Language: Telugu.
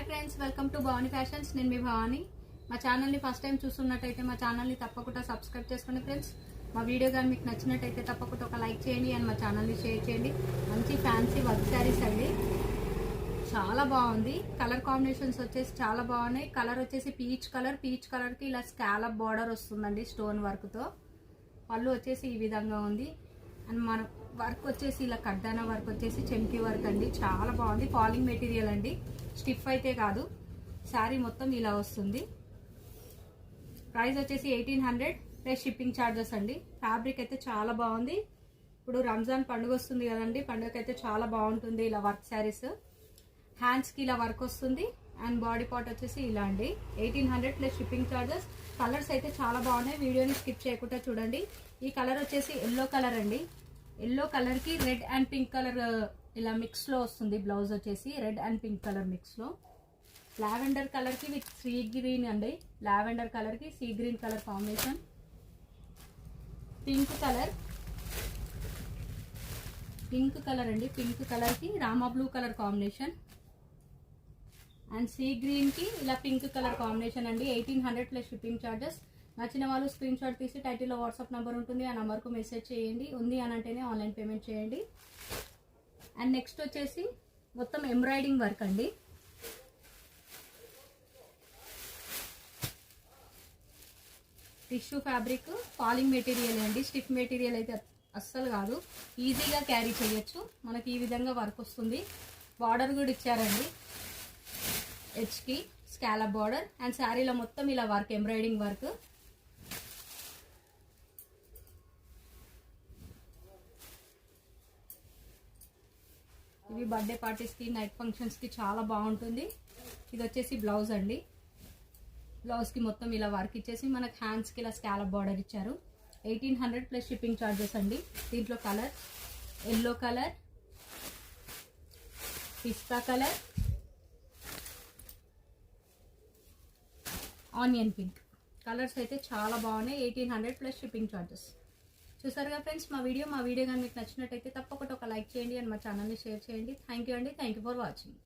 Hi friends, welcome to Bhavani fashions. నేను మీ భవానీ. మా ఛానల్ని ఫస్ట్ టైం చూస్తున్నట్టయితే మా ఛానల్ని తప్పకుండా సబ్స్క్రైబ్ చేసుకోండి ఫ్రెండ్స్. మా వీడియో కానీ మీకు నచ్చినట్టయితే తప్పకుండా ఒక లైక్ చేయండి అండ్ మా ఛానల్ని షేర్ చేయండి. మంచి ఫ్యాన్సీ వర్క్ శారీస్ అండి, చాలా బాగుంది. కలర్ కాంబినేషన్స్ వచ్చేసి చాలా బాగున్నాయి. కలర్ వచ్చేసి పీచ్ కలర్కి ఇలా స్కాలప్ బార్డర్ వస్తుందండి స్టోన్ వర్క్తో. పళ్ళు వచ్చేసి ఈ విధంగా ఉంది. అండ్ మన వర్క్ వచ్చేసి ఇలా కడ్డానా వర్క్ వచ్చేసి చెంకి వర్క్ అండి, చాలా బాగుంది. ఫాలింగ్ మెటీరియల్ అండి, స్టిఫ్ అయితే కాదు. శారీ మొత్తం ఇలా వస్తుంది. ప్రైస్ వచ్చేసి 1800 ప్లస్ షిప్పింగ్ ఛార్జెస్ అండి. ఫ్యాబ్రిక్ అయితే చాలా బాగుంది. ఇప్పుడు రంజాన్ పండుగ వస్తుంది కదండి, పండుగకి అయితే చాలా బాగుంటుంది ఇలా వర్క్ శారీస్. హ్యాండ్స్కి ఇలా వర్క్ వస్తుంది అండ్ బాడీ పార్ట్ వచ్చేసి ఇలా అండి. 1800 ప్లస్ షిప్పింగ్ ఛార్జెస్. కలర్స్ అయితే చాలా బాగున్నాయి, వీడియోని స్కిప్ చేయకుండా చూడండి. ఈ కలర్ వచ్చేసి ఎల్లో కలర్ అండి. ఎల్లో కలర్కి రెడ్ అండ్ పింక్ కలర్ ఇలా మిక్స్లో వస్తుంది. బ్లౌజ్ వచ్చేసి రెడ్ అండ్ పింక్ కలర్ మిక్స్లో. లావెండర్ కలర్కి విత్ సీ గ్రీన్ అండి. లావెండర్ కలర్కి sea green colour combination. Pink colour అండి, పింక్ కలర్కి రామా blue colour combination and sea గ్రీన్కి ఇలా పింక్ కలర్ కాంబినేషన్ అండి. 1800 ప్లస్ షిప్పింగ్ ఛార్జెస్. నచ్చిన వాళ్ళు స్క్రీన్ షాట్ తీసి టైటిల్లో వాట్సాప్ నెంబర్ ఉంటుంది, ఆ నెంబర్కు మెసేజ్ చేయండి. ఉంది అని అంటేనే ఆన్లైన్ పేమెంట్ చేయండి. అండ్ నెక్స్ట్ వచ్చేసి మొత్తం ఎంబ్రాయిడింగ్ వర్క్ అండి. టిష్యూ ఫ్యాబ్రిక్, ఫాలింగ్ మెటీరియల్ అండి. స్టిఫ్ మెటీరియల్ అయితే అస్సలు కాదు, ఈజీగా క్యారీ చేయొచ్చు. మనకి ఈ విధంగా వర్క్ వస్తుంది. బార్డర్ కూడా ఇచ్చారండి, హెచ్కి స్కాలప్ బార్డర్. అండ్ శారీలో మొత్తం ఇలా వర్క్, ఎంబ్రాయిడింగ్ వర్క్. ఇవి బర్త్డే పార్టీస్కి, నైట్ ఫంక్షన్స్కి చాలా బాగుంటుంది. ఇది వచ్చేసి బ్లౌజ్ అండి. బ్లౌజ్కి మొత్తం ఇలా వర్క్ ఇచ్చేసి మనకు హ్యాండ్స్కి ఇలా స్కాలప్ బార్డర్ ఇచ్చారు. 1800 ప్లస్ షిప్పింగ్ ఛార్జెస్ అండి. దీంట్లో కలర్ ఎల్లో కలర్, పిస్తా కలర్, ఆనియన్ పింక్ కలర్స్ అయితే చాలా బాగున్నాయి. 1800 ప్లస్ షిప్పింగ్ ఛార్జెస్. చూసారుగా ఫ్రెండ్స్ మా వీడియో కానీ మీకు నచ్చినట్టయితే తప్పకుండా ఒక లైక్ చేయండి అండ్ మా ఛానల్ని షేర్ చేయండి. థ్యాంక్ యూ అండి. Thank you for watching.